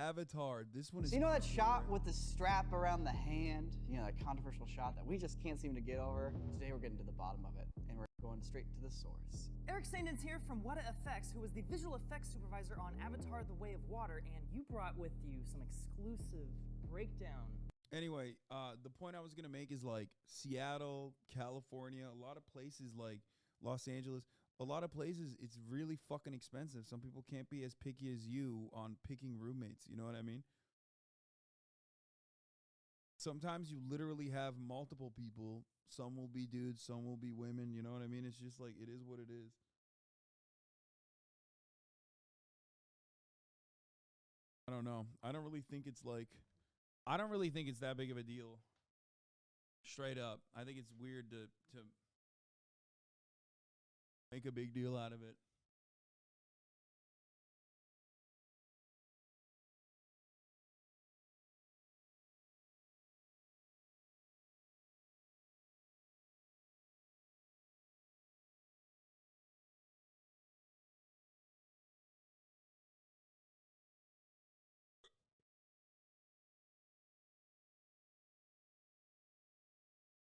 Avatar. This one is. So you know that shot with the strap around the hand? You know, that controversial shot that we just can't seem to get over? Today we're getting to the bottom of it, and we're going straight to the source. Eric Saindon's here from VFX, who was the visual effects supervisor on Avatar: The Way of Water, and you brought with you some exclusive breakdown. Anyway, the point I was gonna make is like Seattle, California, a lot of places like Los Angeles, a lot of places it's really fucking expensive. Some people can't be as picky as you on picking roommates. You know what I mean? Sometimes you literally have multiple people. Some will be dudes, some will be women. You know what I mean? It's just like, it is what it is. I don't know. I don't really think it's that big of a deal. Straight up. I think it's weird to make a big deal out of it.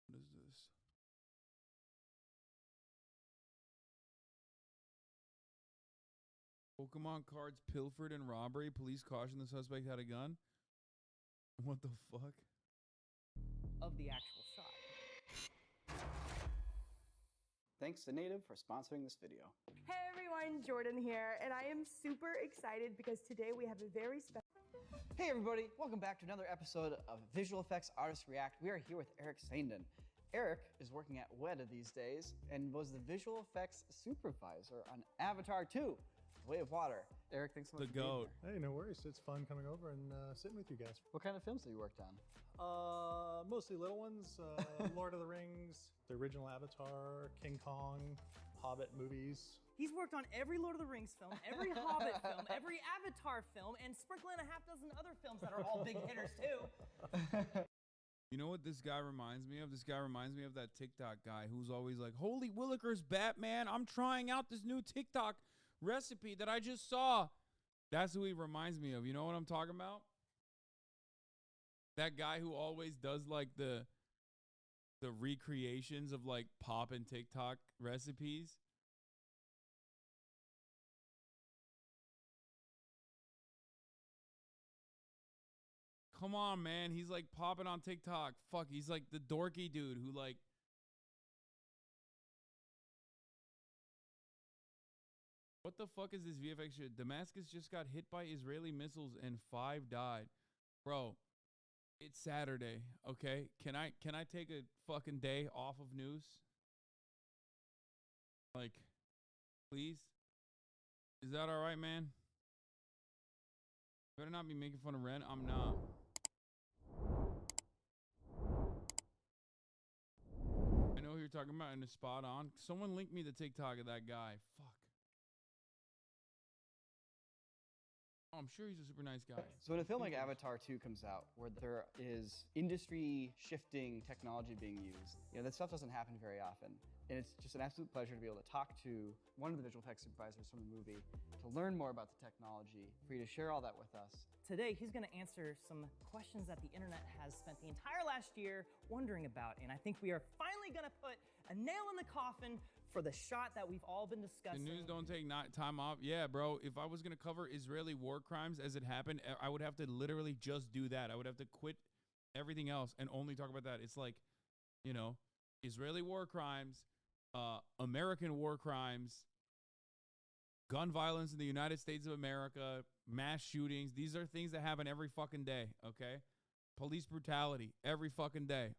What is this? Pokemon cards pilfered and robbery. Police caution the suspect had a gun. What the fuck? Of the actual shot. Thanks to Native for sponsoring this video. Hey everyone, Jordan here, and I am super excited because today we have a very special... Hey everybody, welcome back to another episode of Visual Effects Artists React. We are here with Eric Saindon. Eric is working at Weta these days and was the visual effects supervisor on Avatar 2, The Way of Water. Eric, thanks so much for being goat. here. Hey, no worries. It's fun coming over and sitting with you guys. What kind of films have you worked on? Mostly little ones. Lord of the Rings, the original Avatar, King Kong, Hobbit movies. He's worked on every Lord of the Rings film, every Hobbit film, every Avatar film, and sprinkling a half dozen other films that are all big hitters too. You know what this guy reminds me of? This guy reminds me of that TikTok guy who's always like, holy Willikers, Batman, I'm trying out this new TikTok recipe that I just saw. That's who he reminds me of. You know what I'm talking about? That guy who always does like the recreations of like pop and TikTok recipes. Come on, man. He's like popping on TikTok. Fuck, he's like the dorky dude who like... What the fuck is this VFX shit? Damascus just got hit by Israeli missiles and 5 died. Bro, it's Saturday, okay? Can I take a fucking day off of news? Like, please? Is that all right, man? Better not be making fun of Wren. I'm not. I know who you're talking about and it's spot on. Someone link me the TikTok of that guy. Fuck. Oh, I'm sure he's a super nice guy. So when a film like Avatar 2 comes out, where there is industry-shifting technology being used, you know, that stuff doesn't happen very often. And it's just an absolute pleasure to be able to talk to one of the visual effects supervisors from the movie, to learn more about the technology, for you to share all that with us. Today, he's going to answer some questions that the internet has spent the entire last year wondering about. And I think we are finally going to put a nail in the coffin for the shot that we've all been discussing. The news don't take time off. Yeah, bro. If I was going to cover Israeli war crimes as it happened, I would have to literally just do that. I would have to quit everything else and only talk about that. It's like, you know, Israeli war crimes, American war crimes, gun violence in the United States of America, mass shootings. These are things that happen every fucking day, okay? Police brutality every fucking day.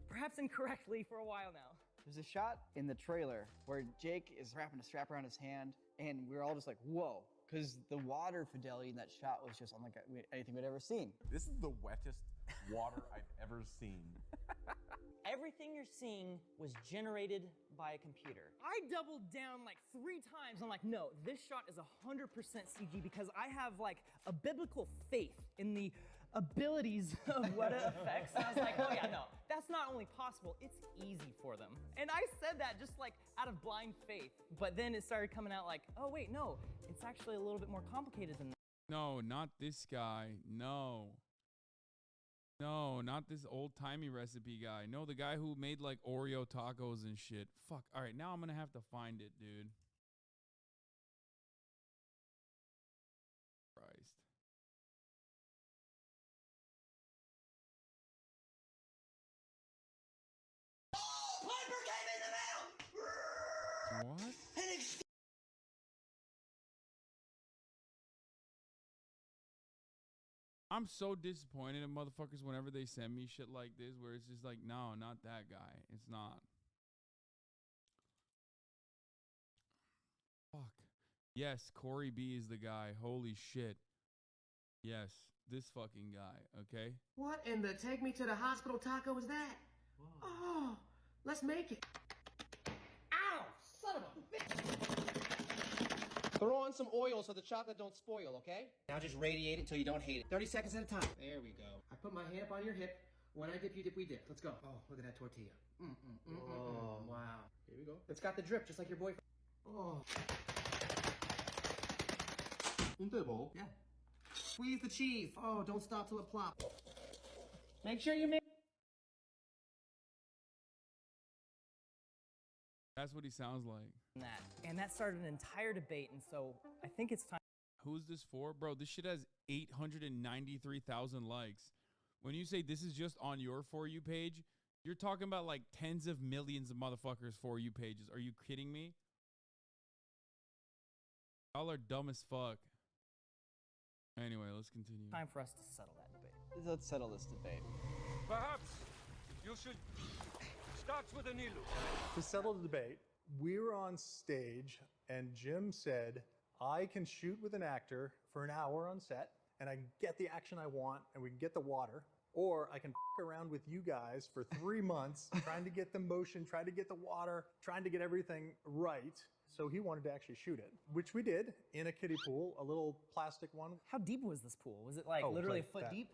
Perhaps incorrectly for a while now. There's a shot in the trailer where Jake is wrapping a strap around his hand, and we're all just like, whoa, because the water fidelity in that shot was just unlike anything we'd ever seen. This is the wettest water I've ever seen. Everything you're seeing was generated by a computer. I doubled down like 3 times. I'm like, no, this shot is 100% CG because I have like a biblical faith in the abilities of Weta effects. And I was like, oh yeah, no, that's not only possible, it's easy for them. And I said that just like out of blind faith. But then it started coming out like, oh wait, no, it's actually a little bit more complicated than that. No, not this guy. No. No, not this old-timey recipe guy. No, the guy who made like Oreo tacos and shit. Fuck. All right, now I'm gonna have to find it, dude. Christ. Piper came in the mail! What? I'm so disappointed in motherfuckers whenever they send me shit like this, where it's just like, no, not that guy. It's not. Fuck. Yes, Corey B is the guy. Holy shit. Yes, this fucking guy, okay? What in the take me to the hospital taco is that? Whoa. Oh, let's make it. Ow, son of a bitch. Throw on some oil so the chocolate don't spoil, okay? Now just radiate it till you don't hate it. 30 seconds at a time. There we go. I put my hand up on your hip. When I dip, you dip, we dip. Let's go. Oh, look at that tortilla. Wow. Here we go. It's got the drip, just like your boyfriend. Oh. Yeah. Squeeze the cheese. Oh, don't stop till it plops. Make sure you make. That's what he sounds like. And that started an entire debate, and so I think it's time. Who's this for? Bro, this shit has 893,000 likes. When you say this is just on your For You page, you're talking about like tens of millions of motherfuckers For You pages. Are you kidding me? Y'all are dumb as fuck. Anyway, let's continue. Time for us to settle that debate. Let's settle this debate. Perhaps you should start with an ilu. To settle the debate, we were on stage and Jim said, I can shoot with an actor for an hour on set and I can get the action I want and we can get the water, or I can f around with you guys for 3 months trying to get the motion, trying to get the water, trying to get everything right. So he wanted to actually shoot it, which we did in a kiddie pool, a little plastic one. How deep was this pool? Was it like literally a foot deep?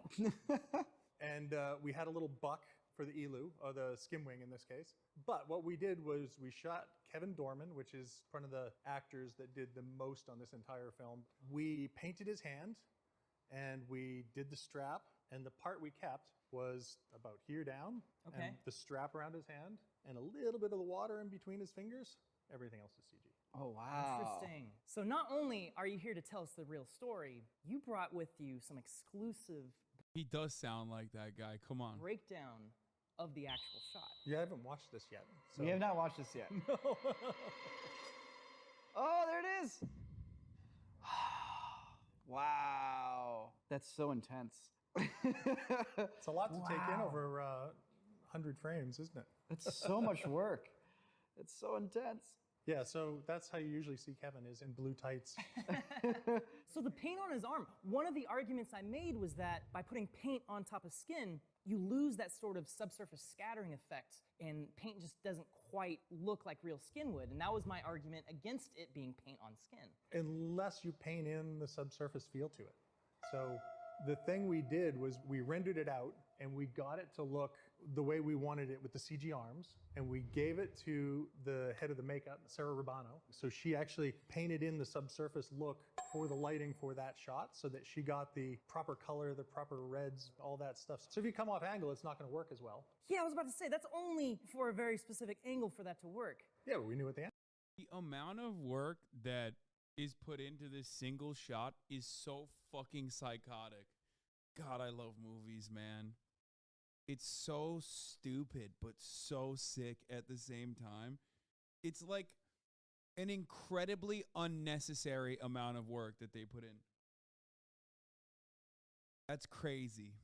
And we had a little buck for the elu, or the skim wing in this case. But what we did was we shot Kevin Dorman, which is one of the actors that did the most on this entire film. We painted his hand and we did the strap, and the part we kept was about here down, and the strap around his hand, and a little bit of the water in between his fingers. Everything else is CG. Oh, wow. Interesting. So not only are you here to tell us the real story, you brought with you some exclusive He does sound like that guy. Come on. breakdown of the actual shot. Yeah, I haven't watched this yet. So. We have not watched this yet. No. Oh, there it is. Wow. That's so intense. It's a lot to take in over 100 frames, isn't it? That's so much work. It's so intense. Yeah, so that's how you usually see Kevin, is in blue tights. So the paint on his arm, one of the arguments I made was that by putting paint on top of skin, you lose that sort of subsurface scattering effect, and paint just doesn't quite look like real skin would. And that was my argument against it being paint on skin. Unless you paint in the subsurface feel to it. So the thing we did was we rendered it out and we got it to look the way we wanted it with the CG arms, and we gave it to the head of the makeup, Sarah Rubano. So she actually painted in the subsurface look for the lighting for that shot so that she got the proper color, the proper reds, all that stuff. So if you come off angle, it's not going to work as well. Yeah, I was about to say, that's only for a very specific angle for that to work. Yeah, but we knew at the end. The amount of work that is put into this single shot is so fucking psychotic. God, I love movies, man. It's so stupid, but so sick at the same time. It's like an incredibly unnecessary amount of work that they put in. That's crazy.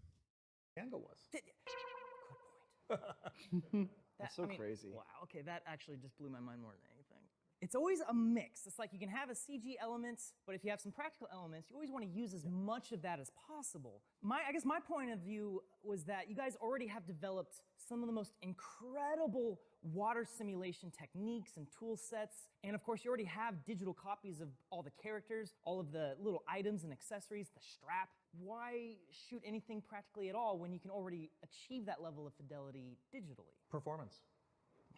Angle was. Good point. That's so crazy. Wow, okay, that actually just blew my mind more than anything. It's always a mix. It's like you can have a CG element, but if you have some practical elements, you always want to use as much of that as possible. I guess my point of view was that you guys already have developed some of the most incredible water simulation techniques and tool sets. And of course, you already have digital copies of all the characters, all of the little items and accessories, the strap. Why shoot anything practically at all when you can already achieve that level of fidelity digitally? Performance.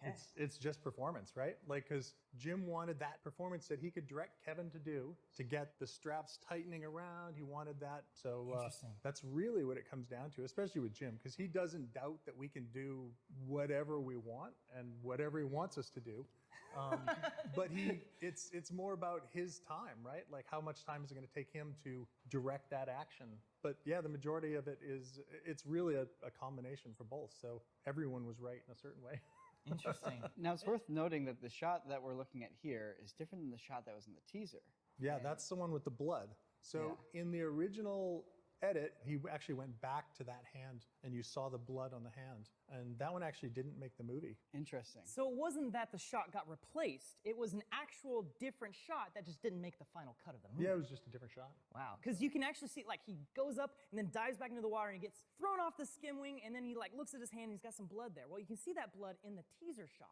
Okay. It's just performance, right? Like, because Jim wanted that performance that he could direct Kevin to do to get the straps tightening around. He wanted that. So that's really what it comes down to, especially with Jim, because he doesn't doubt that we can do whatever we want and whatever he wants us to do. But it's more about his time, right? Like, how much time is it going to take him to direct that action? But yeah, the majority of it it's really a combination for both. So everyone was right in a certain way. Interesting. Now, it's worth noting that the shot that we're looking at here is different than the shot that was in the teaser. Yeah, that's the one with the blood. So in the original edit, he actually went back to that hand and you saw the blood on the hand. And that one actually didn't make the movie. Interesting. So it wasn't that the shot got replaced. It was an actual different shot that just didn't make the final cut of the movie. Yeah, it was just a different shot. Wow. Because you can actually see, like, he goes up and then dives back into the water and he gets thrown off the skim wing, and then he, like, looks at his hand and he's got some blood there. Well, you can see that blood in the teaser shot.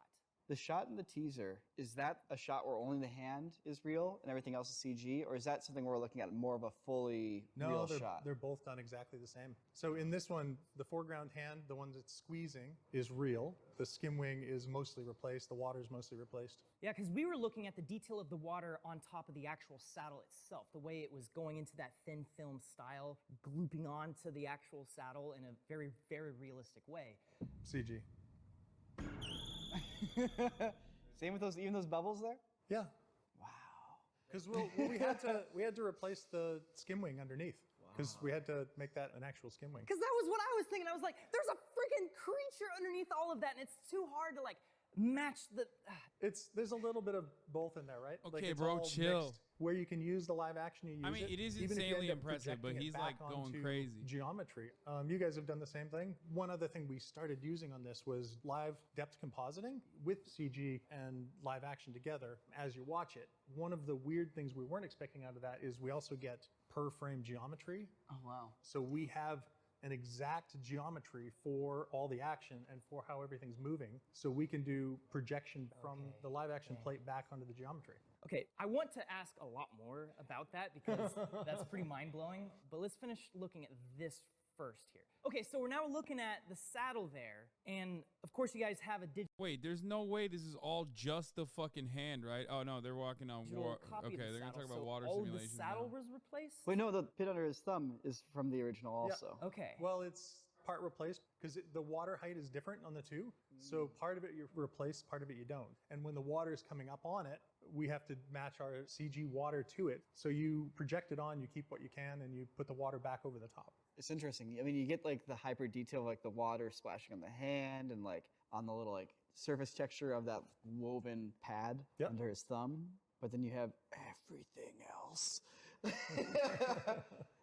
The shot in the teaser, is that a shot where only the hand is real and everything else is CG? Or is that something we're looking at more of a fully real shot? They're both done exactly the same. So in this one, the foreground hand, the one that's squeezing, is real. The skim wing is mostly replaced. The water is mostly replaced. Yeah, because we were looking at the detail of the water on top of the actual saddle itself, the way it was going into that thin film style, glooping onto the actual saddle in a very, very realistic way. CG. Same with even those bubbles there? Yeah. Wow. Because we had to replace the skim wing underneath. Because we had to make that an actual skim wing. Because that was what I was thinking. I was like, there's a freaking creature underneath all of that, and it's too hard to, like, match the... There's a little bit of both in there, right? Okay, it's bro, all chill. mixed. Where you can use the live action, you use it. I mean, it is even if you insanely end up impressive, but projecting it he's, back like, going onto crazy. Geometry. You guys have done the same thing. One other thing we started using on this was live depth compositing with CG and live action together as you watch it. One of the weird things we weren't expecting out of that is we also get per frame geometry. Oh, wow. So we have an exact geometry for all the action and for how everything's moving. So we can do projection from the live action plate back onto the geometry. Okay, I want to ask a lot more about that because that's pretty mind-blowing, but let's finish looking at this first here. Okay, so we're now looking at the saddle there, and of course you guys have a digital Wait, there's no way this is all just the fucking hand, right? Oh no, they're walking on water. copy Okay, of the they're gonna saddle. talk about So water all simulation. of the saddle now. was replaced? Wait, no, the pit under his thumb is from the original also. Okay. Well, it's part replaced because the water height is different on the two. So part of it you replace, part of it you don't. And when the water is coming up on it, we have to match our CG water to it. So you project it on, you keep what you can, and you put the water back over the top. It's interesting. I mean, you get like the hyper detail of like the water splashing on the hand and like on the little like surface texture of that woven pad under his thumb. But then you have everything else.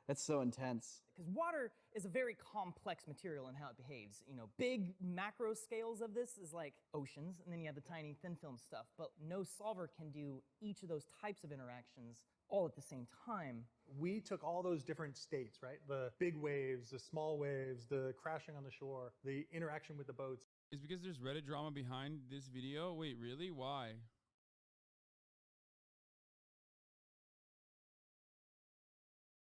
That's so intense. Because water is a very complex material in how it behaves. You know, big macro scales of this is like oceans, and then you have the tiny thin film stuff. But no solver can do each of those types of interactions all at the same time. We took all those different states, right? The big waves, the small waves, the crashing on the shore, the interaction with the boats. Is because there's Reddit drama behind this video? Wait, really? Why?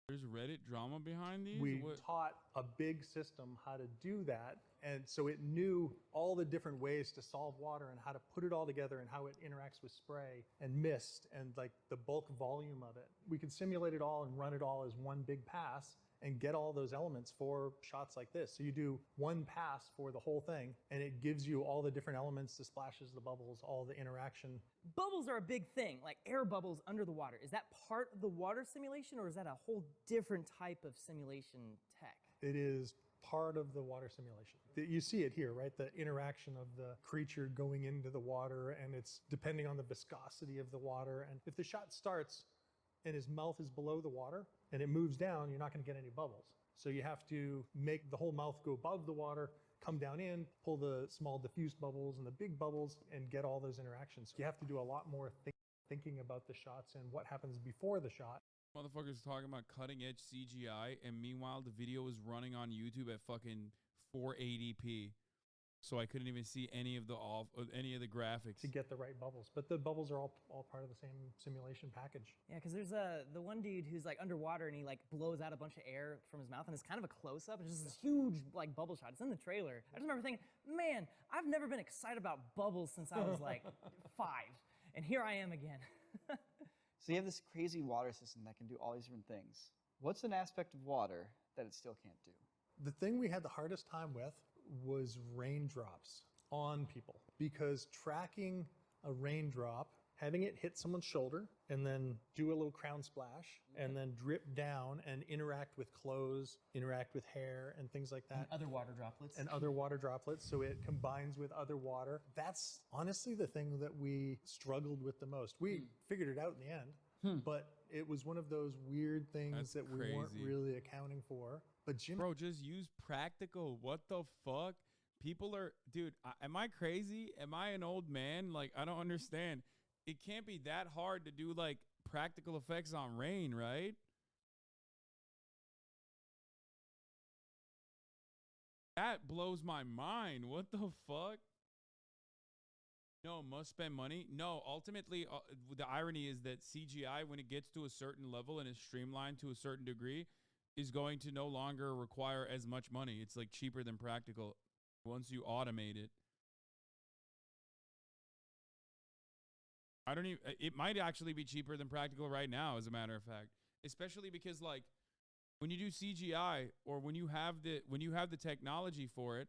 There's Reddit drama behind these? We What? taught a big system how to do that. And so it knew all the different ways to solve water and how to put it all together and how it interacts with spray and mist and like the bulk volume of it. We could simulate it all and run it all as one big pass and get all those elements for shots like this. So you do one pass for the whole thing and it gives you all the different elements, the splashes, the bubbles, all the interaction. Bubbles are a big thing, like air bubbles under the water. Is that part of the water simulation, or is that a whole different type of simulation tech? It is part of the water simulation. You see it here, right? The interaction of the creature going into the water, and it's depending on the viscosity of the water. And if the shot starts and his mouth is below the water and it moves down, you're not going to get any bubbles. So you have to make the whole mouth go above the water, come down in, pull the small diffuse bubbles and the big bubbles, and get all those interactions. You have to do a lot more thinking about the shots and what happens before the shot. Motherfuckers talking about cutting edge CGI, and meanwhile the video was running on YouTube at fucking 480p. So I couldn't even see any of the graphics. To get the right bubbles. But the bubbles are all part of the same simulation package. Yeah, because there's the one dude who's like underwater and he like blows out a bunch of air from his mouth, and it's kind of a close-up. It's just this huge like bubble shot. It's in the trailer. I just remember thinking, man, I've never been excited about bubbles since I was like 5. And here I am again. So you have this crazy water system that can do all these different things. What's an aspect of water that it still can't do? The thing we had the hardest time with was raindrops on people, because tracking a raindrop, having it hit someone's shoulder and then do a little crown splash and then drip down and interact with clothes, interact with hair and things like that. And other water droplets. And other water droplets, so it combines with other water. That's honestly the thing that we struggled with the most. We figured it out in the end, but it was one of those weird things that we weren't really accounting for. But Jim, bro, just use practical. What the fuck? People are, dude, am I crazy? Am I an old man? Like, I don't understand. It can't be that hard to do like practical effects on rain, right? That blows my mind. What the fuck? No, must spend money. No, ultimately, the irony is that CGI, when it gets to a certain level and is streamlined to a certain degree, is going to no longer require as much money. It's like cheaper than practical once you automate it. I don't even, it might actually be cheaper than practical right now, as a matter of fact, especially because like when you do CGI or when you have the technology for it,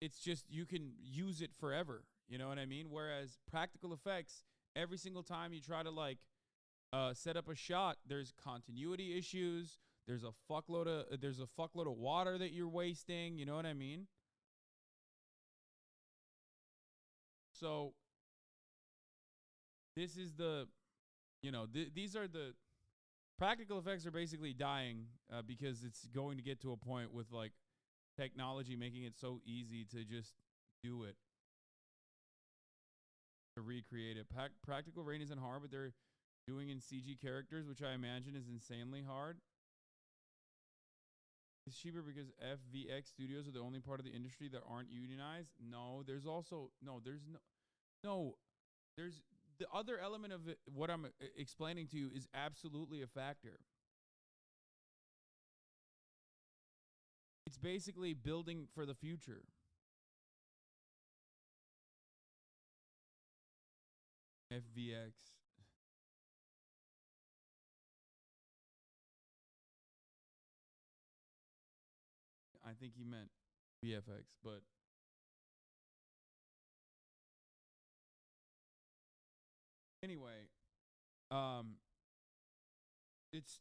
it's just, you can use it forever. You know what I mean? Whereas practical effects, every single time you try to like set up a shot, there's continuity issues. There's a fuckload of water that you're wasting. You know what I mean? So this is the, these are the practical effects are basically dying because it's going to get to a point with like technology making it so easy to just do it, to recreate it. Practical rain isn't hard, but they're doing in CG characters, which I imagine is insanely hard. It's cheaper because FVX studios are the only part of the industry that aren't unionized. No, there's the other element of it. What I'm explaining to you is absolutely a factor. It's basically building for the future. FVX. I think he meant VFX, but anyway,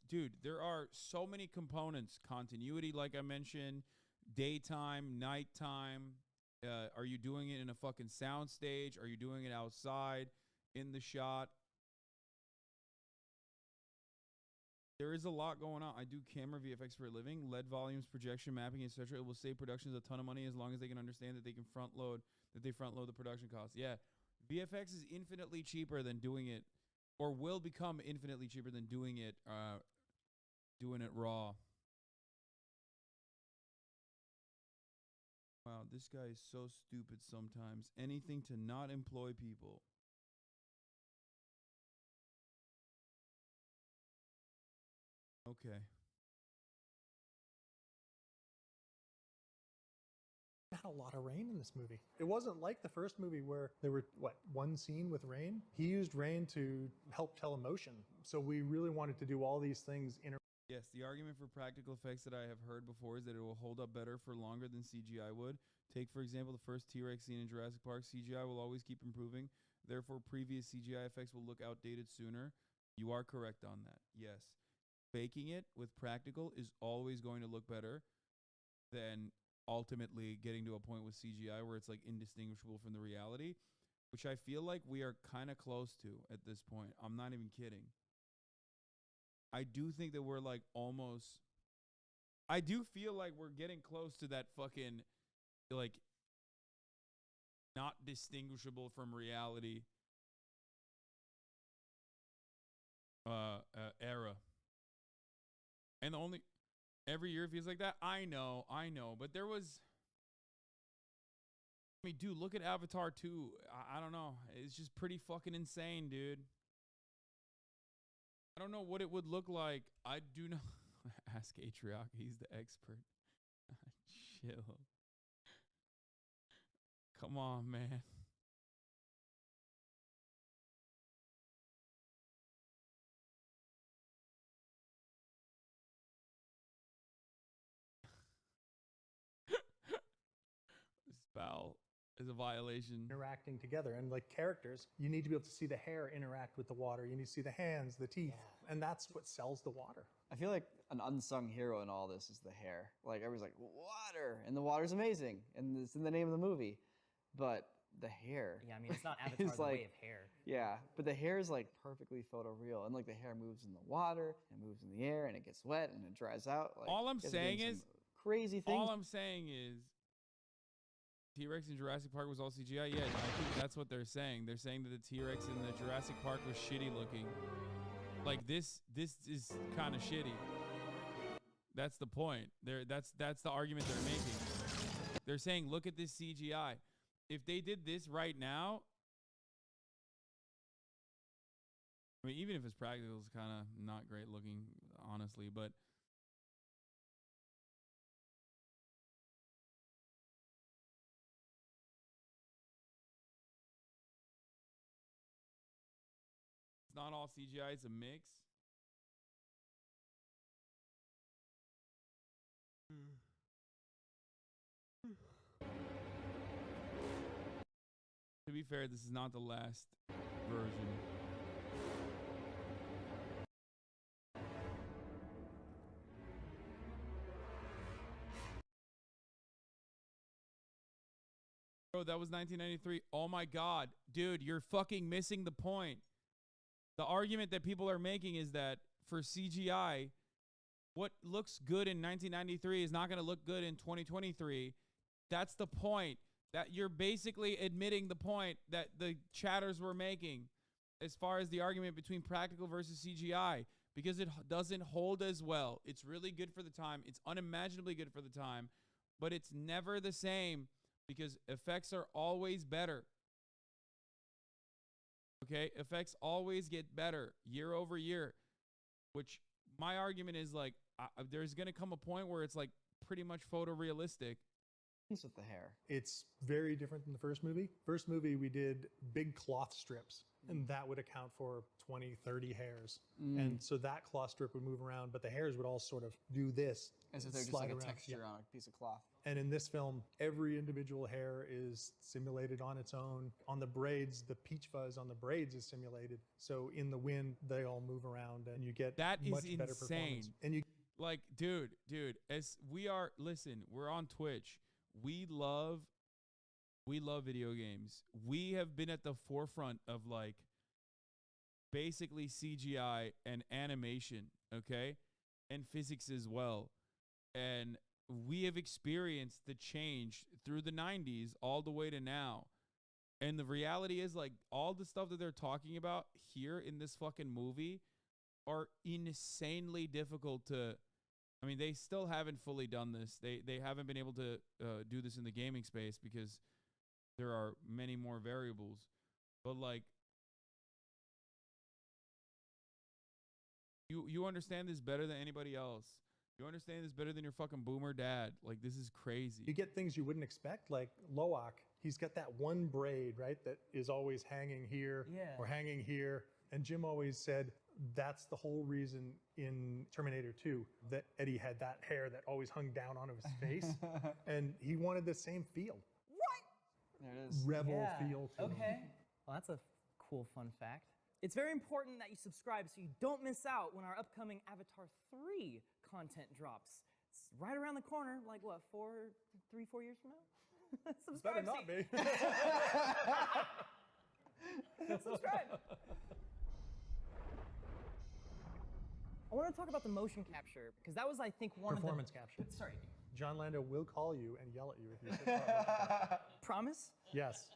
dude, there are so many components. Continuity, like I mentioned, daytime, nighttime. Are you doing it in a fucking sound stage? Are you doing it outside in the shot? There is a lot going on. I do camera VFX for a living, LED volumes, projection mapping, etc. It will save productions a ton of money as long as they can understand that they front load the production costs. Yeah, VFX is infinitely cheaper than doing it, or will become infinitely cheaper than doing it raw. Wow, this guy is so stupid sometimes. Anything to not employ people. Okay. Had a lot of rain in this movie. It wasn't like the first movie where there were, one scene with rain? He used rain to help tell emotion. So we really wanted to do all these things in. Yes, the argument for practical effects that I have heard before is that it will hold up better for longer than CGI would. Take, for example, the first T-Rex scene in Jurassic Park. CGI will always keep improving. Therefore, previous CGI effects will look outdated sooner. You are correct on that. Yes. Faking it with practical is always going to look better than ultimately getting to a point with CGI where it's like indistinguishable from the reality, which I feel like we are kind of close to at this point. I'm not even kidding. I do think that we're like almost, I do feel like we're getting close to that fucking, like, not distinguishable from reality era. And the only, every year it feels like that. I know, but there was, I mean, dude, look at Avatar 2. I don't know. It's just pretty fucking insane, dude. I don't know what it would look like. I do not. Ask Atrioc. He's the expert. Chill. Come on, man. Foul is a violation. Interacting together, and like characters, you need to be able to see the hair interact with the water. You need to see the hands, the teeth, and that's what sells the water. I feel like an unsung hero in all this is the hair. Like everyone's like, water, and the water's amazing, and it's in the name of the movie, but the hair. Yeah, I mean, it's not Avatar the way of hair. Yeah, but the hair is like perfectly photoreal, and like the hair moves in the water, and moves in the air, and it gets wet, and it dries out. Like, all I'm saying is crazy things. All I'm saying is T-Rex in Jurassic Park was all CGI. Yeah, I think that's what they're saying. They're saying that the T-Rex in the Jurassic Park was shitty looking. Like this is kind of shitty. That's the point. That's the argument they're making. They're saying, look at this CGI. If they did this right now, I mean, even if it's practical, it's kind of not great looking, honestly, but it's not all CGI, it's a mix. To be fair, this is not the last version. Bro, that was 1993. Oh my God. Dude, you're fucking missing the point. The argument that people are making is that for CGI, what looks good in 1993 is not going to look good in 2023. That's the point. That you're basically admitting the point that the chatters were making as far as the argument between practical versus CGI, because it doesn't hold as well. It's really good for the time. It's unimaginably good for the time, but it's never the same because effects are always better. Okay, effects always get better year over year, which my argument is like there's going to come a point where it's like pretty much photorealistic. With the hair. It's very different than the first movie. First movie, we did big cloth strips, and that would account for 20, 30 hairs. And so that cloth strip would move around, but the hairs would all sort of do this. As if they're just like a texture on a piece of cloth. And in this film, every individual hair is simulated on its own. On the braids, the peach fuzz on the braids is simulated. So in the wind, they all move around, and you get that is much better insane. performance. And you like, dude, as we are, listen, we're on Twitch. We love video games. We have been at the forefront of like basically CGI and animation, okay? And physics as well. And we have experienced the change through the 90s all the way to now. And the reality is like all the stuff that they're talking about here in this fucking movie are insanely difficult to, I mean, they still haven't fully done this. They haven't been able to do this in the gaming space because there are many more variables. But like, you understand this better than anybody else. You understand this better than your fucking boomer dad. Like, this is crazy. You get things you wouldn't expect, like Loak. He's got that one braid, right, that is always hanging here or hanging here. And Jim always said that's the whole reason in Terminator 2 that Eddie had that hair that always hung down onto his face. And he wanted the same feel. What? There it is. Rebel feel to him. Okay. Well, that's a cool fun fact. It's very important that you subscribe so you don't miss out when our upcoming Avatar 3 content drops. It's right around the corner, like what, 3-4 years from now? Subscribe. Better not be. Subscribe. I want to talk about the motion capture because that was, I think, one Performance of the capture. Sorry. John Lando will call you and yell at you if you say performance capture. Promise? Yes.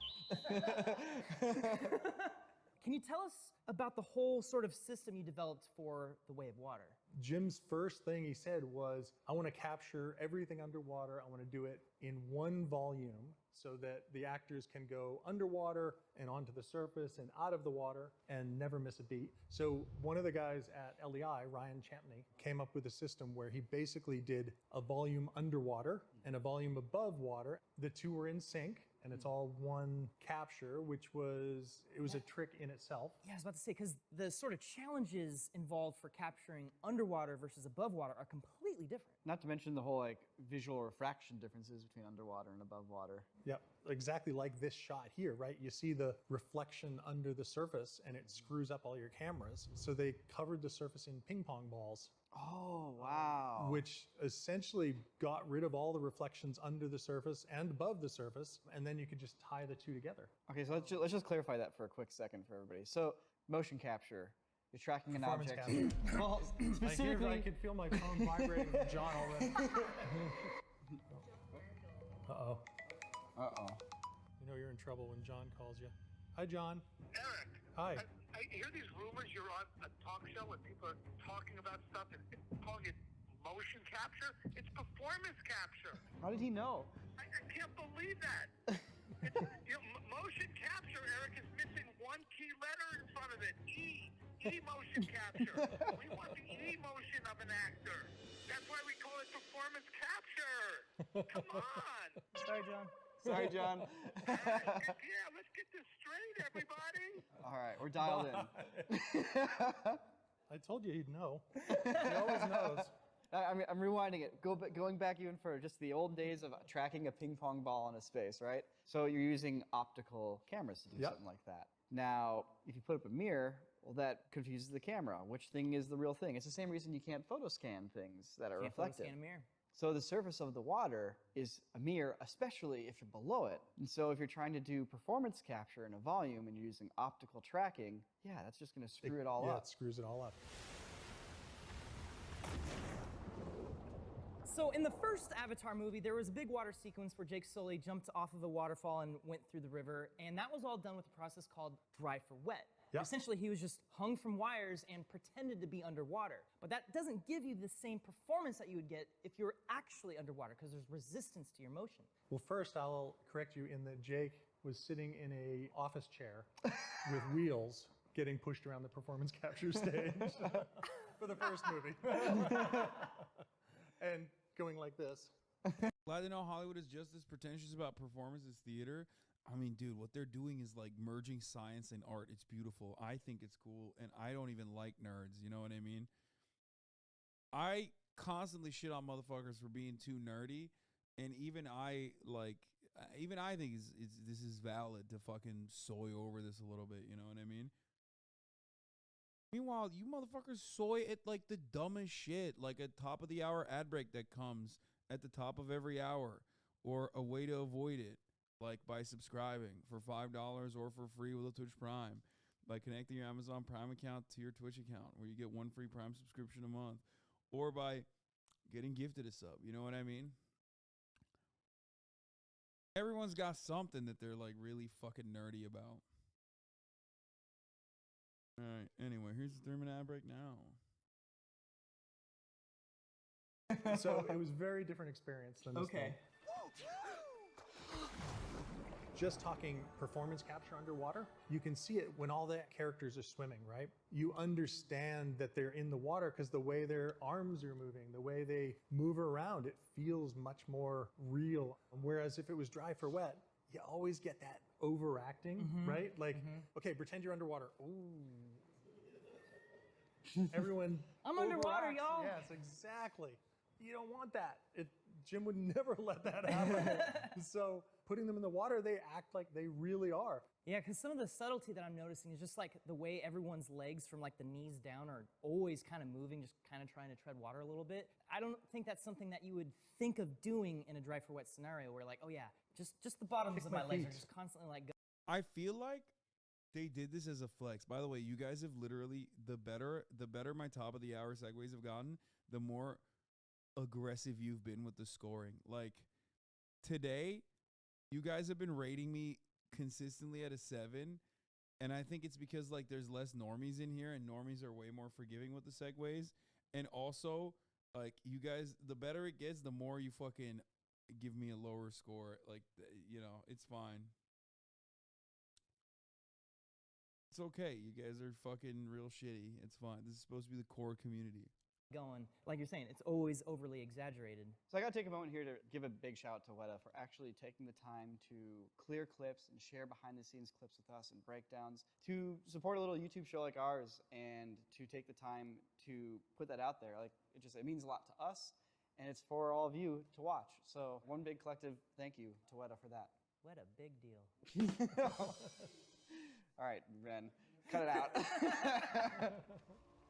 Can you tell us about the whole sort of system you developed for The Way of Water? Jim's first thing he said was, I want to capture everything underwater. I want to do it in one volume so that the actors can go underwater and onto the surface and out of the water and never miss a beat. So one of the guys at LEI, Ryan Champney, came up with a system where he basically did a volume underwater and a volume above water. The two were in sync, and it's all one capture, which was a trick in itself. Yeah, I was about to say, because the sort of challenges involved for capturing underwater versus above water are completely different. Not to mention the whole like visual refraction differences between underwater and above water. Yep, exactly like this shot here, right? You see the reflection under the surface and it screws up all your cameras. So they covered the surface in ping pong balls. Oh, wow. Which essentially got rid of all the reflections under the surface and above the surface, and then you could just tie the two together. Okay, so let's just clarify that for a quick second for everybody. So motion capture, you're tracking an Performance object. capture. Well, specifically, I could feel my phone vibrating from John already. Uh-oh. Uh-oh. You know you're in trouble when John calls you. Hi, John. Eric. Hi. I hear these rumors you're on a talk show when people are talking about stuff and calling it motion capture. It's performance capture. How did he know? I can't believe that. Motion capture, Eric, is missing one key letter in front of it. E. E-motion capture. We want the E-motion of an actor. That's why we call it performance capture. Come on. Sorry, John. Sorry, John. Yeah, let's get this straight, everybody. All right, we're dialed in. I told you he'd know. He always knows. I'm rewinding it. Going back even for just the old days of tracking a ping pong ball in a space, right? So you're using optical cameras to do something like that. Now, if you put up a mirror, well, that confuses the camera. Which thing is the real thing? It's the same reason you can't photo scan things that are reflective. Can't scan a mirror. So the surface of the water is a mirror, especially if you're below it. And so if you're trying to do performance capture in a volume and you're using optical tracking, yeah, that's just going to screw it all up. Yeah, it screws it all up. So in the first Avatar movie, there was a big water sequence where Jake Sully jumped off of a waterfall and went through the river, and that was all done with a process called dry for wet. Yep. Essentially, he was just hung from wires and pretended to be underwater. But that doesn't give you the same performance that you would get if you were actually underwater, because there's resistance to your motion. Well, first I'll correct you in that Jake was sitting in a office chair with wheels getting pushed around the performance capture stage for the first movie. And going like this. Glad to know Hollywood is just as pretentious about performance as theater. I mean, dude, what they're doing is like merging science and art. It's beautiful. I think it's cool, and I don't even like nerds. You know what I mean? I constantly shit on motherfuckers for being too nerdy, and even I think this is valid to fucking soy over this a little bit. You know what I mean? Meanwhile, you motherfuckers soy at like the dumbest shit, like a top of the hour ad break that comes at the top of every hour, or a way to avoid it, like by subscribing for $5 or for free with a Twitch Prime, by connecting your Amazon Prime account to your Twitch account, where you get one free Prime subscription a month, or by getting gifted a sub. You know what I mean? Everyone's got something that they're like really fucking nerdy about. All right. Anyway, here's the 3-minute ad break now. So it was a very different experience than this thing. Just talking performance capture underwater, you can see it when all the characters are swimming, right? You understand that they're in the water because the way their arms are moving, the way they move around, it feels much more real. Whereas if it was dry for wet, you always get that overacting, right? Like, okay, pretend you're underwater. Ooh. Everyone I'm underwater, overacts. y'all. Yes, exactly. You don't want that. Jim would never let that happen. So putting them in the water, they act like they really are. Yeah, because some of the subtlety that I'm noticing is just like the way everyone's legs from like the knees down are always kind of moving, just kind of trying to tread water a little bit. I don't think that's something that you would think of doing in a dry for wet scenario where like, oh yeah, just the bottoms of my legs are just constantly like I feel like They did this as a flex. By the way, you guys have literally the better my top of the hour segues have gotten, the more aggressive you've been with the scoring. Like today, you guys have been rating me consistently at a 7, and I think it's because like there's less normies in here, and normies are way more forgiving with the segues. And also, like you guys, the better it gets, the more you fucking give me a lower score. Like you know, it's fine. It's okay. You guys are fucking real shitty. It's fine. This is supposed to be the core community. Going, like you're saying, it's always overly exaggerated. So I gotta take a moment here to give a big shout out to Weta for actually taking the time to clear clips and share behind the scenes clips with us and breakdowns, to support a little YouTube show like ours, and to take the time to put that out there. Like it means a lot to us, and it's for all of you to watch. So one big collective thank you to Weta for that. What a big deal. All right, Wren, cut it out.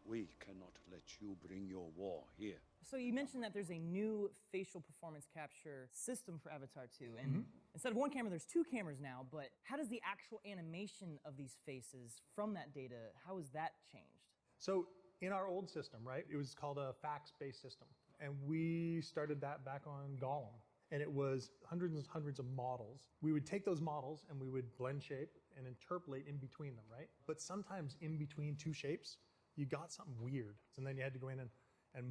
We cannot let you bring your war here. So you mentioned that there's a new facial performance capture system for Avatar 2, and instead of one camera, there's 2 cameras now, but how does the actual animation of these faces from that data, how has that changed? So in our old system, right, it was called a fax-based system. And we started that back on Gollum. And it was hundreds and hundreds of models. We would take those models and we would blend shape and interpolate in between them, right? But sometimes in between 2 shapes, you got something weird. And then you had to go in and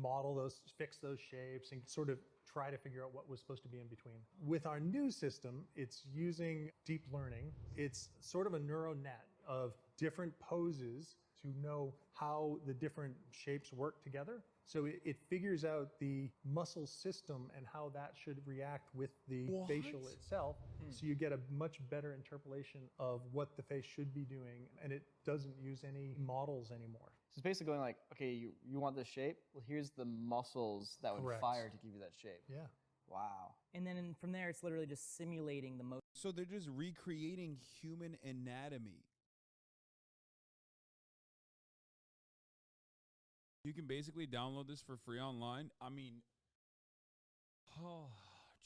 model those, fix those shapes, and sort of try to figure out what was supposed to be in between. With our new system, it's using deep learning. It's sort of a neural net of different poses to know how the different shapes work together. So it figures out the muscle system and how that should react with the facial itself. So you get a much better interpolation of what the face should be doing, and it doesn't use any models anymore. So it's basically going like, okay, you want this shape? Well, here's the muscles that would Correct. fire to give you that shape. Yeah. Wow. And then from there, it's literally just simulating the motion. So they're just recreating human anatomy. You can basically download this for free online. I mean, oh,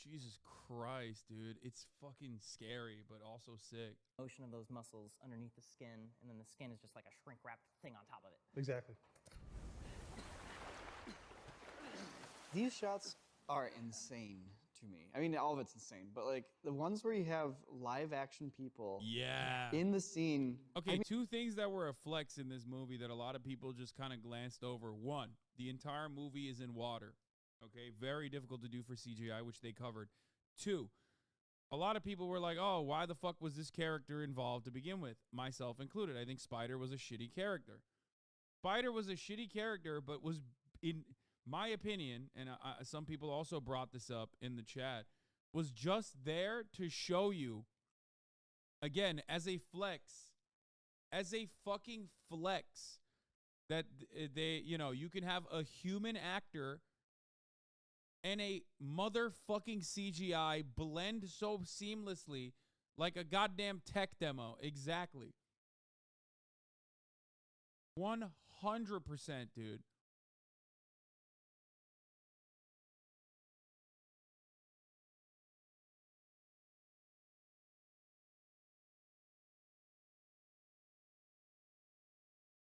Jesus Christ, dude. It's fucking scary, but also sick. Motion of those muscles underneath the skin, and then the skin is just like a shrink-wrapped thing on top of it. Exactly. These shots are insane to me. I mean, all of it's insane, but like the ones where you have live action people in the scene. Okay, I mean, 2 things that were a flex in this movie that a lot of people just kind of glanced over. 1, the entire movie is in water. Okay, very difficult to do for CGI, which they covered. 2, a lot of people were like, oh, why the fuck was this character involved to begin with? Myself included. I think Spider was a shitty character. Spider was a shitty character, but was, in my opinion, and some people also brought this up in the chat, was just there to show you, again, as a flex, as a fucking flex, that they, you know, you can have a human actor and a motherfucking CGI blend so seamlessly like a goddamn tech demo. Exactly. 100%, dude.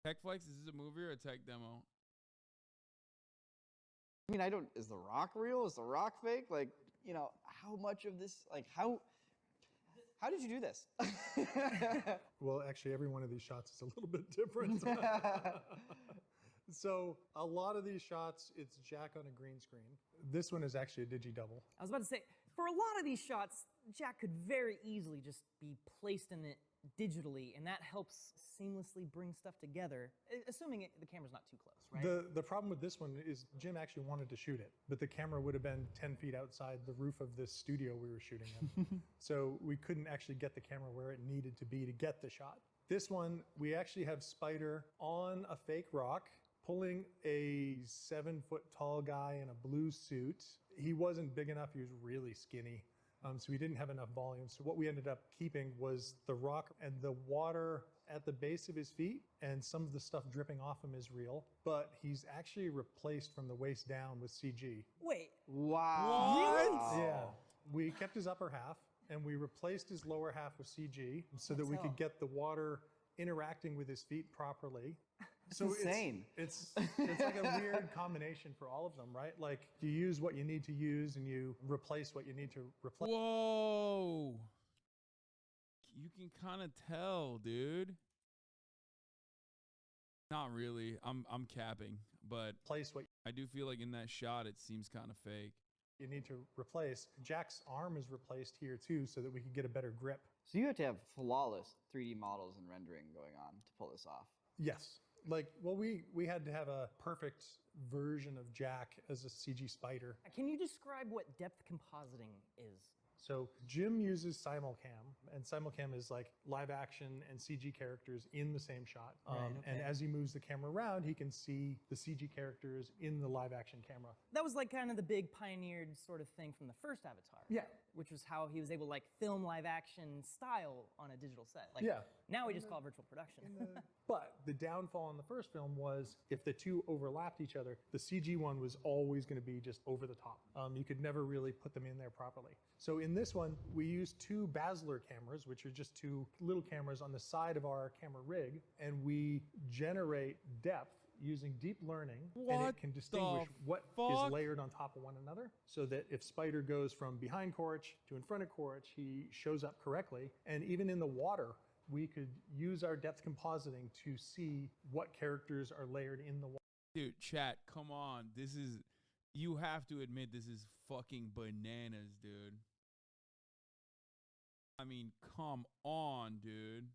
Tech Flex, is this a movie or a tech demo? I mean, is The Rock real? Is The Rock fake? Like, you know, how much of this, like, how did you do this? Well, actually, every one of these shots is a little bit different. So a lot of these shots, it's Jack on a green screen. This one is actually a digi-double. I was about to say, for a lot of these shots, Jack could very easily just be placed in it digitally, and that helps seamlessly bring stuff together, assuming the camera's not too close, right? The problem with this one is Jim actually wanted to shoot it, but the camera would have been 10 feet outside the roof of this studio we were shooting in. So we couldn't actually get the camera where it needed to be to get the shot. This one, we actually have Spider on a fake rock, pulling a 7-foot tall guy in a blue suit. He wasn't big enough, he was really skinny. So we didn't have enough volume. So what we ended up keeping was the rock and the water at the base of his feet, and some of the stuff dripping off him is real, but he's actually replaced from the waist down with CG. Wait. Wow. Really? Yeah. We kept his upper half, and we replaced his lower half with CG so that we could get the water interacting with his feet properly. That's insane. It's like a weird combination for all of them, right? Like you use what you need to use and you replace what you need to replace. Whoa. You can kind of tell, dude. Not really. I'm capping, but Place what I do feel like in that shot it seems kind of fake. you need to replace. Jack's arm is replaced here too so that we can get a better grip. So you have to have flawless 3D models and rendering going on to pull this off. Yes. Like, well, we had to have a perfect version of Jack as a CG spider. Can you describe what depth compositing is? So Jim uses simulcam, and simulcam is like live action and CG characters in the same shot. And as he moves the camera around, he can see the CG characters in the live action camera. That was like kind of the big pioneered sort of thing from the first Avatar. Yeah. Which was how he was able to like film live action style on a digital set. Like, Yeah. Now we just call it virtual production. But the downfall in the first film was if the two overlapped each other, the CG one was always going to be just over the top. You could never really put them in there properly. So in this one, we used two Basler cameras, which are just two little cameras on the side of our camera rig, and we generate depth using deep learning, and it can distinguish what is layered on top of one another, so that if Spider goes from behind Corridor to in front of Corridor, he shows up correctly. And even in the water, we could use our depth compositing to see what characters are layered in the water. Dude, chat, come on. You have to admit this is fucking bananas, dude. I mean, come on, dude.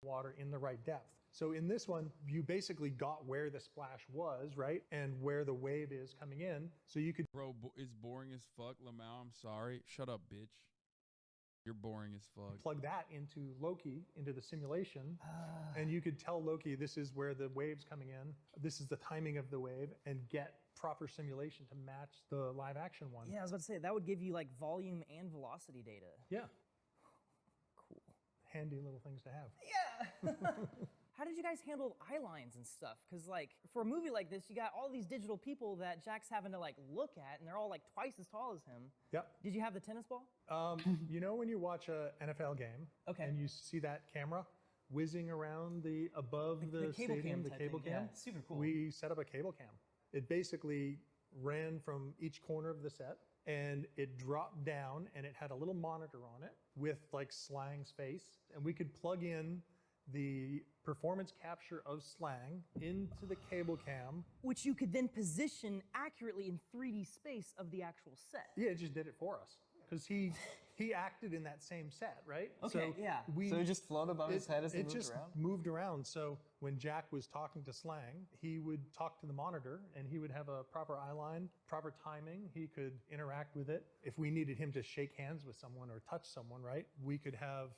Water in the right depth. So in this one, you basically got where the splash was, right? And where the wave is coming in. So you could... Bro, it's boring as fuck, Lamau. I'm sorry. Shut up, bitch. You're boring as fuck. Plug that into Loki, into the simulation, and you could tell Loki this is where the wave's coming in, this is the timing of the wave, and get proper simulation to match the live action one. Yeah, I was about to say, that would give you like volume and velocity data. Yeah. Cool. Handy little things to have. Yeah! How did you guys handle eye lines and stuff? Because like, for a movie like this, you got all these digital people that Jack's having to like look at, and they're all like twice as tall as him. Yep. Did you have the tennis ball? You know when you watch a NFL game, and you see that camera whizzing around above the cable stadium, cam the type cable thing. cam? Yeah, super cool. We set up a cable cam. It basically ran from each corner of the set, and it dropped down, and it had a little monitor on it with like Slang's face, and we could plug in the performance capture of Slang into the cable cam. Which you could then position accurately in 3D space of the actual set. Yeah, it just did it for us. Because he acted in that same set, right? Okay, yeah. So it just floated above his head as he moved just around? moved around. So when Jack was talking to Slang, he would talk to the monitor, and he would have a proper eye line, proper timing. He could interact with it. If we needed him to shake hands with someone or touch someone, right, we could have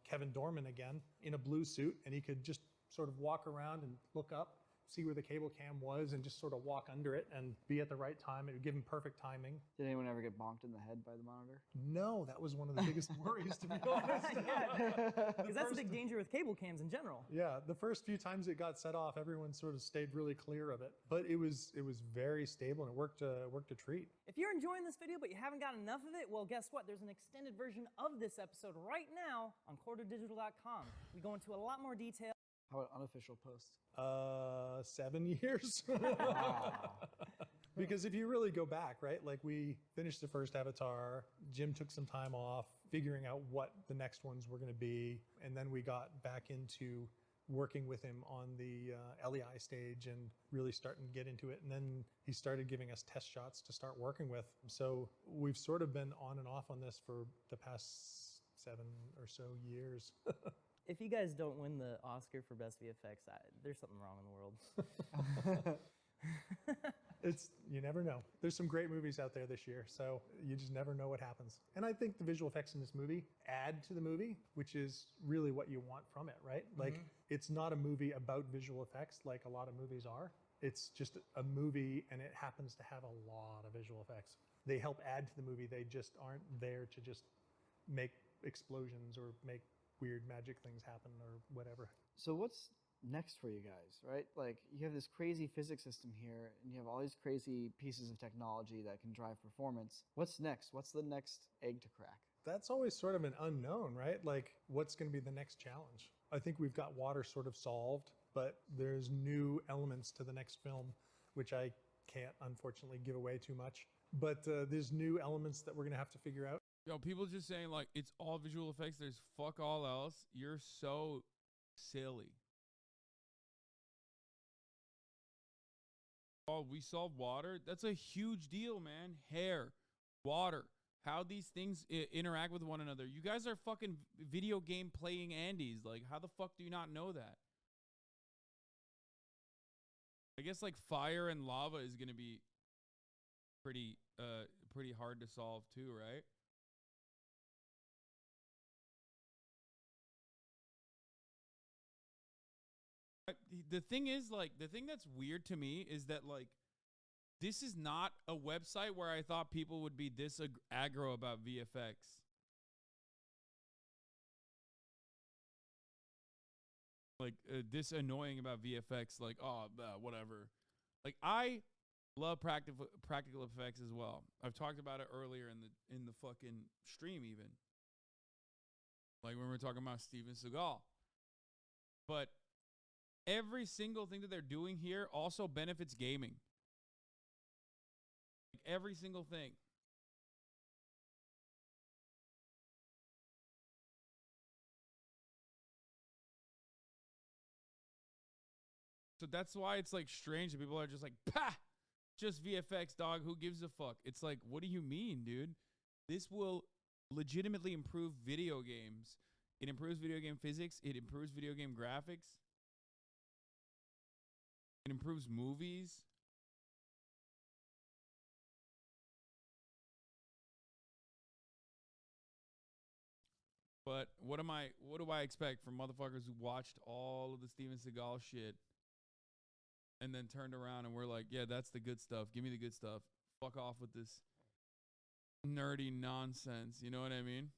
Kevin Dorman again in a blue suit, and he could just sort of walk around and look up, see where the cable cam was, and just sort of walk under it and be at the right time. It would give him perfect timing. Did anyone ever get bonked in the head by the monitor? No, that was one of the biggest worries, to be honest. Because that's a big danger with cable cams in general. Yeah, the first few times it got set off, everyone sort of stayed really clear of it. But it was very stable, and it worked a treat. If you're enjoying this video but you haven't got enough of it, well, guess what? There's an extended version of this episode right now on CorridorDigital.com. We go into a lot more detail. How about unofficial posts? 7 years. Because if you really go back, right, like we finished the first Avatar, Jim took some time off figuring out what the next ones were going to be, and then we got back into working with him on the LEI stage and really starting to get into it. And then he started giving us test shots to start working with. So we've sort of been on and off on this for the past 7 or so years. If you guys don't win the Oscar for Best VFX, there's something wrong in the world. You never know. There's some great movies out there this year, so you just never know what happens. And I think the visual effects in this movie add to the movie, which is really what you want from it, right? Like, it's not a movie about visual effects like a lot of movies are. It's just a movie, and it happens to have a lot of visual effects. They help add to the movie. They just aren't there to just make explosions or make weird magic things happen or whatever. So what's next for you guys, right? Like, you have this crazy physics system here, and you have all these crazy pieces of technology that can drive performance. What's next? What's the next egg to crack? That's always sort of an unknown, right? Like, what's going to be the next challenge? I think we've got water sort of solved, but there's new elements to the next film, which I can't unfortunately give away too much. But there's new elements that we're going to have to figure out. Yo, people just saying like it's all visual effects. There's fuck all else. You're so silly. Oh, we solved water. That's a huge deal, man. Hair, water, how these things interact with one another. You guys are fucking video game playing Andes. Like, how the fuck do you not know that? I guess like fire and lava is gonna be pretty hard to solve too, right? The thing is, like, the thing that's weird to me is that, like, this is not a website where I thought people would be this aggro about VFX. Like, this annoying about VFX, like, oh, whatever. Like, I love practical effects as well. I've talked about it earlier in the fucking stream even. Like when we were talking about Steven Seagal. But every single thing that they're doing here also benefits gaming. Like every single thing. So that's why it's like strange that people are just like, pah, just VFX, dog. Who gives a fuck? It's like, what do you mean, dude? This will legitimately improve video games. It improves video game physics. It improves video game graphics. It improves movies. But what do I expect from motherfuckers who watched all of the Steven Seagal shit and then turned around and were like, yeah, that's the good stuff. Give me the good stuff. Fuck off with this nerdy nonsense. You know what I mean?